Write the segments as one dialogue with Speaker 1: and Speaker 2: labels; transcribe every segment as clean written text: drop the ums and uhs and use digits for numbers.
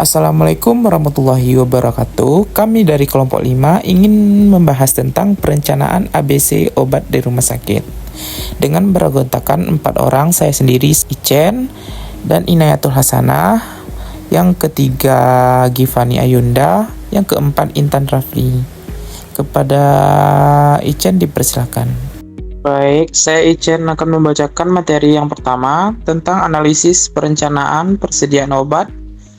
Speaker 1: Assalamualaikum warahmatullahi wabarakatuh. Kami dari kelompok 5 ingin membahas tentang perencanaan ABC obat di rumah sakit. Dengan beranggotakan 4 orang, saya sendiri Icen dan Inayatul Hasanah, yang ketiga Givani Ayunda, yang keempat Intan Rafli. Kepada Icen dipersilakan.
Speaker 2: Baik, saya Icen akan membacakan materi yang pertama tentang analisis perencanaan persediaan obat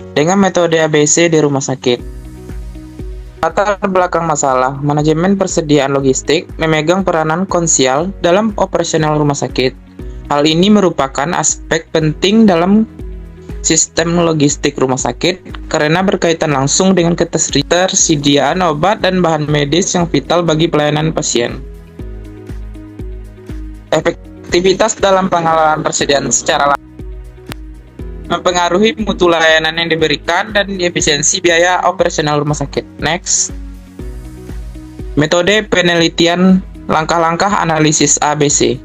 Speaker 2: dengan metode ABC di rumah sakit. Latar belakang masalah, manajemen persediaan logistik memegang peranan krusial dalam operasional rumah sakit. Hal ini merupakan aspek penting dalam sistem logistik rumah sakit karena berkaitan langsung dengan ketersediaan obat dan bahan medis yang vital bagi pelayanan pasien. Efektivitas dalam pengelolaan persediaan secara mempengaruhi mutu layanan yang diberikan dan efisiensi biaya operasional rumah sakit. Next. Metode penelitian langkah-langkah analisis ABC.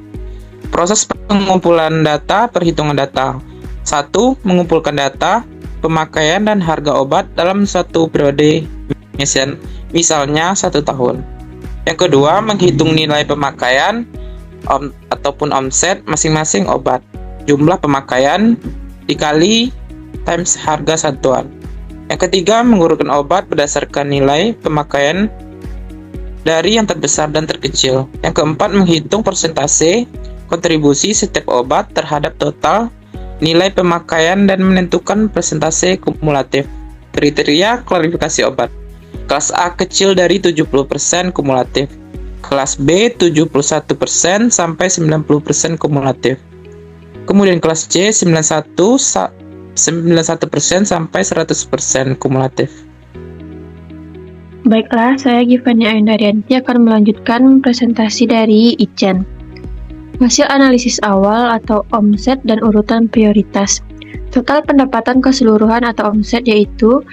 Speaker 2: Proses pengumpulan data, perhitungan data. 1. Mengumpulkan data, pemakaian dan harga obat dalam suatu periode, misalnya 1 tahun. Yang kedua, menghitung nilai pemakaian ataupun omset masing-masing obat. Jumlah pemakaian dikali times harga satuan. Yang ketiga, mengurutkan obat berdasarkan nilai pemakaian dari yang terbesar dan terkecil. Yang keempat, menghitung persentase kontribusi setiap obat terhadap total nilai pemakaian dan menentukan persentase kumulatif. Kriteria klarifikasi obat. Kelas A kecil dari 70% kumulatif. Kelas B 71% sampai 90% kumulatif. Kemudian kelas C 91% sampai 100% kumulatif.
Speaker 3: Baiklah, saya Givani Ayundarianti akan melanjutkan presentasi dari Icen. Hasil analisis awal atau omset dan urutan prioritas. Total pendapatan keseluruhan atau omset yaitu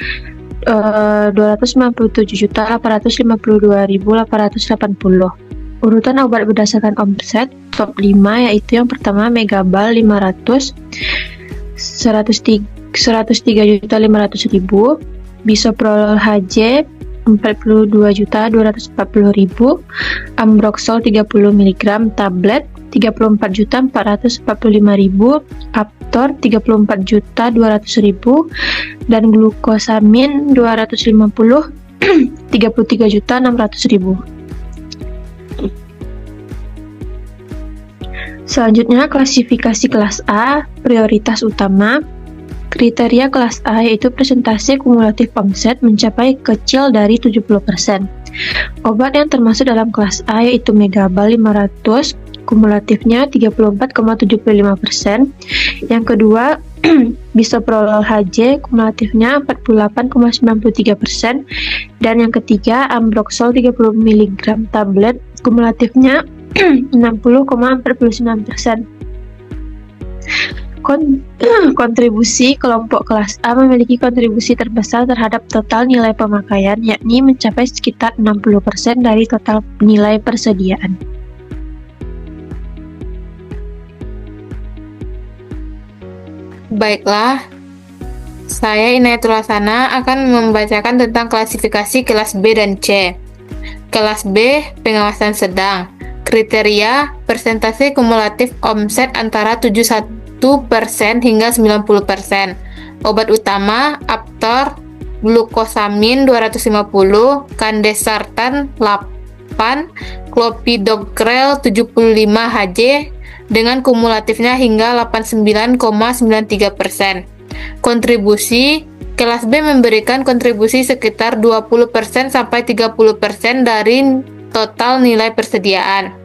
Speaker 3: 257.852.880. Urutan obat berdasarkan omset top 5 yaitu yang pertama Megabal 500, 103.500.000, Bisoprol HJ 42.240.000, Ambroxol 30 mg tablet 34.445.000, Aptor 34.200.000, dan glukosamin 250 33.600.000. Selanjutnya, klasifikasi kelas A, prioritas utama. Kriteria kelas A yaitu presentase kumulatif omset mencapai kecil dari 70%. Obat yang termasuk dalam kelas A yaitu Megabal 500, kumulatifnya 34,75%. Yang kedua, Bisoprolol HJ, kumulatifnya 48,93%. Dan yang ketiga, Ambroxol 30 mg tablet, kumulatifnya 60,49%. Kontribusi kelompok kelas A memiliki kontribusi terbesar terhadap total nilai pemakaian, yakni mencapai sekitar 60% dari total nilai persediaan.
Speaker 4: Baiklah, saya Inayatul Hasanah akan membacakan tentang klasifikasi kelas B dan C. Kelas B, pengawasan sedang. Kriteria, persentase kumulatif omset antara 71% hingga 90%. Obat utama, Aptor, glukosamin 250, Candesartan 8, Clopidogrel 75 Hg, dengan kumulatifnya hingga 89,93%. Kontribusi, kelas B memberikan kontribusi sekitar 20% sampai 30% dari total nilai persediaan.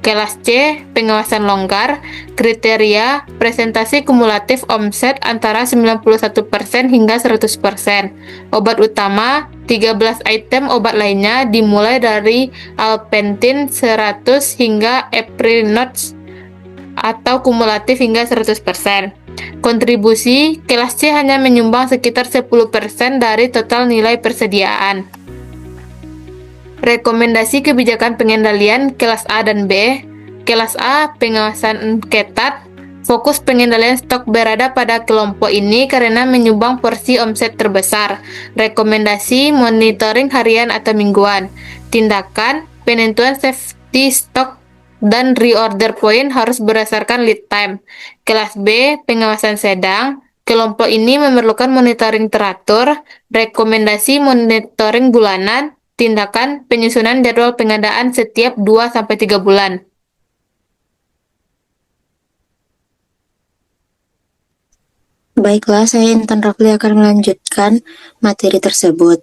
Speaker 4: Kelas C, pengawasan longgar. Kriteria, presentasi kumulatif omset antara 91% hingga 100%. Obat utama, 13 item obat lainnya dimulai dari Alpentin 100 hingga Eprinox atau kumulatif hingga 100%. Kontribusi, kelas C hanya menyumbang sekitar 10% dari total nilai persediaan. Rekomendasi kebijakan pengendalian kelas A dan B. Kelas A, pengawasan ketat. Fokus pengendalian stok berada pada kelompok ini karena menyumbang porsi omset terbesar. Rekomendasi monitoring harian atau mingguan. Tindakan penentuan safety stock dan reorder point harus berdasarkan lead time. Kelas B, pengawasan sedang. Kelompok ini memerlukan monitoring teratur, rekomendasi monitoring bulanan, tindakan penyusunan jadwal pengadaan setiap 2-3 bulan.
Speaker 5: Baiklah, saya Intan Rafli akan melanjutkan materi tersebut.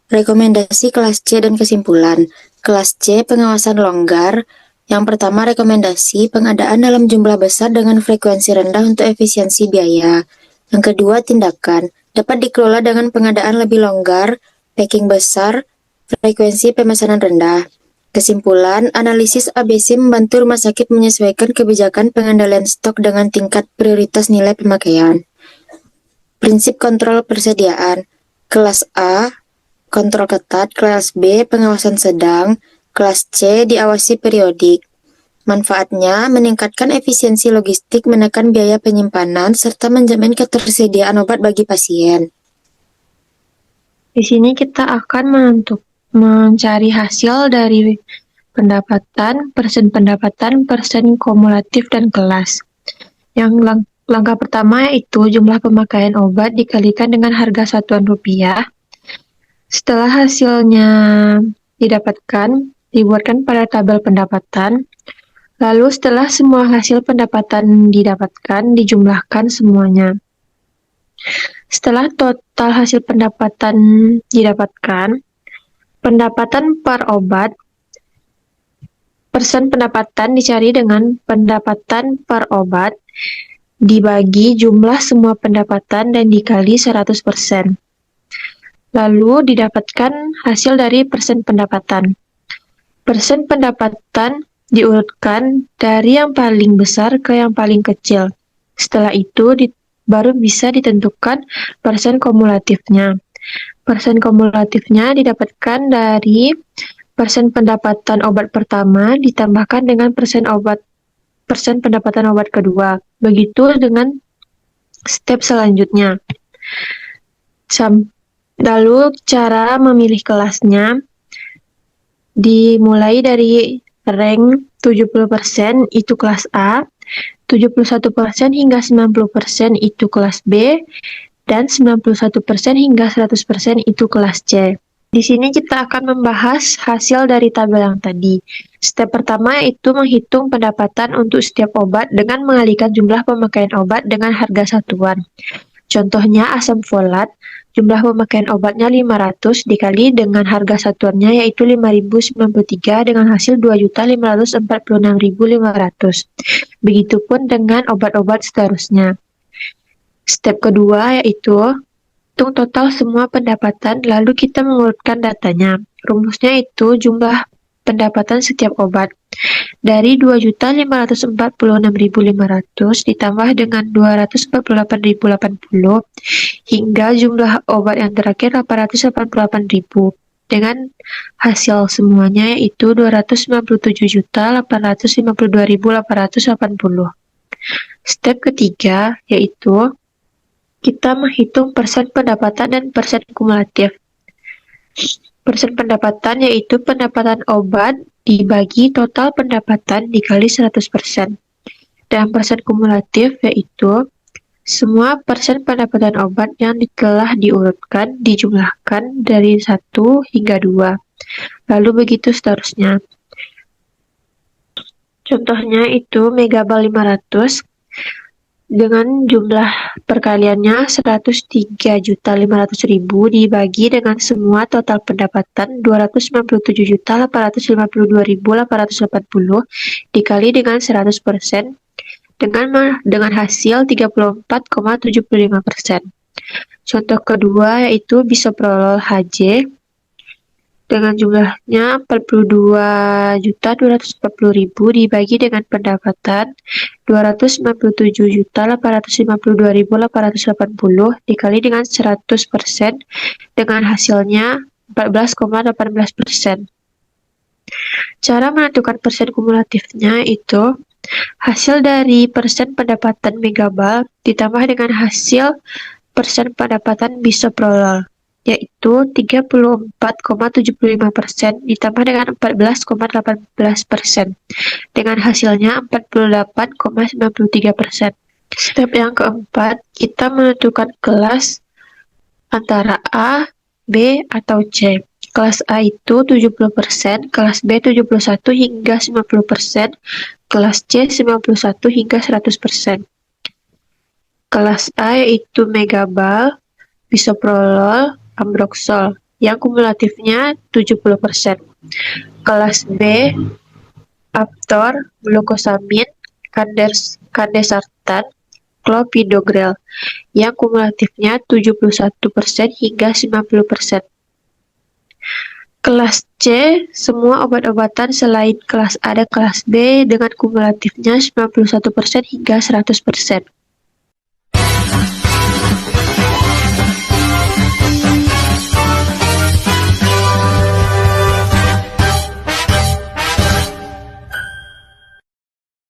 Speaker 5: Rekomendasi kelas C dan kesimpulan. Kelas C, pengawasan longgar. Yang pertama, rekomendasi pengadaan dalam jumlah besar dengan frekuensi rendah untuk efisiensi biaya. Yang kedua, tindakan. Dapat dikelola dengan pengadaan lebih longgar, packing besar, frekuensi pemesanan rendah. Kesimpulan, analisis ABC membantu rumah sakit menyesuaikan kebijakan pengendalian stok dengan tingkat prioritas nilai pemakaian. Prinsip kontrol persediaan. Kelas A, kontrol ketat. Kelas B, pengawasan sedang. Kelas C, diawasi periodik. Manfaatnya, meningkatkan efisiensi logistik, menekan biaya penyimpanan, serta menjamin ketersediaan obat bagi pasien.
Speaker 3: Di sini kita akan mencari hasil dari pendapatan, persen kumulatif, dan kelas. Yang langkah pertama yaitu jumlah pemakaian obat dikalikan dengan harga satuan rupiah. Setelah hasilnya didapatkan, dibuatkan pada tabel pendapatan. Lalu setelah semua hasil pendapatan didapatkan, dijumlahkan semuanya. Setelah total hasil pendapatan didapatkan, pendapatan per obat, persen pendapatan dicari dengan pendapatan per obat dibagi jumlah semua pendapatan dan dikali 100%. Lalu didapatkan hasil dari persen pendapatan. Persen pendapatan diurutkan dari yang paling besar ke yang paling kecil. Setelah itu baru bisa ditentukan persen kumulatifnya. Persen kumulatifnya didapatkan dari persen pendapatan obat pertama ditambahkan dengan persen pendapatan obat kedua. Begitu dengan step selanjutnya. Lalu cara memilih kelasnya dimulai dari rank 70% itu kelas A, 71% hingga 90% itu kelas B, dan 91% hingga 100% itu kelas C. Di sini kita akan membahas hasil dari tabel yang tadi. Step pertama yaitu menghitung pendapatan untuk setiap obat dengan mengalihkan jumlah pemakaian obat dengan harga satuan. Contohnya asam folat, jumlah pemakaian obatnya 500 dikali dengan harga satuannya yaitu 5.093 dengan hasil 2.546.500. Begitupun dengan obat-obat seterusnya. Step kedua yaitu hitung total semua pendapatan lalu kita mengurutkan datanya. Rumusnya itu jumlah pendapatan setiap obat. Dari 2.546.500 ditambah dengan 248.080 hingga jumlah obat yang terakhir 888.000 dengan hasil semuanya yaitu 297.852.880. Step ketiga yaitu kita menghitung persen pendapatan dan persen kumulatif. Persen pendapatan yaitu pendapatan obat dibagi total pendapatan dikali 100%. Dan persen kumulatif yaitu semua persen pendapatan obat yang telah diurutkan dijumlahkan dari 1 hingga 2. Lalu begitu seterusnya. Contohnya itu Megabal 500 dengan jumlah perkaliannya 103.500.000 dibagi dengan semua total pendapatan 297.852.880 dikali dengan 100% dengan hasil 34,75%. Contoh kedua yaitu bisoprolol HJ dengan jumlahnya 42.240.000 dibagi dengan pendapatan 297.852.880 dikali dengan 100% dengan hasilnya 14,18%. Cara menentukan persen kumulatifnya itu Hasil dari persen pendapatan megabal ditambah dengan hasil persen pendapatan bisoprolol, yaitu 34,75% ditambah dengan 14,18%, dengan hasilnya 48,93%. Step yang keempat, kita menentukan kelas antara A, B, atau C. Kelas A itu 70%, kelas B 71 hingga 90%, kelas C 91 hingga 100%. Kelas A yaitu megabal, bisoprolol, ambroxol, yang kumulatifnya 70%. Kelas B, aptor, glukosamin, kandesartan, clopidogrel, yang kumulatifnya 71% hingga 90%. Kelas C, semua obat-obatan selain kelas A dan kelas B dengan kumulatifnya 91% hingga 100%.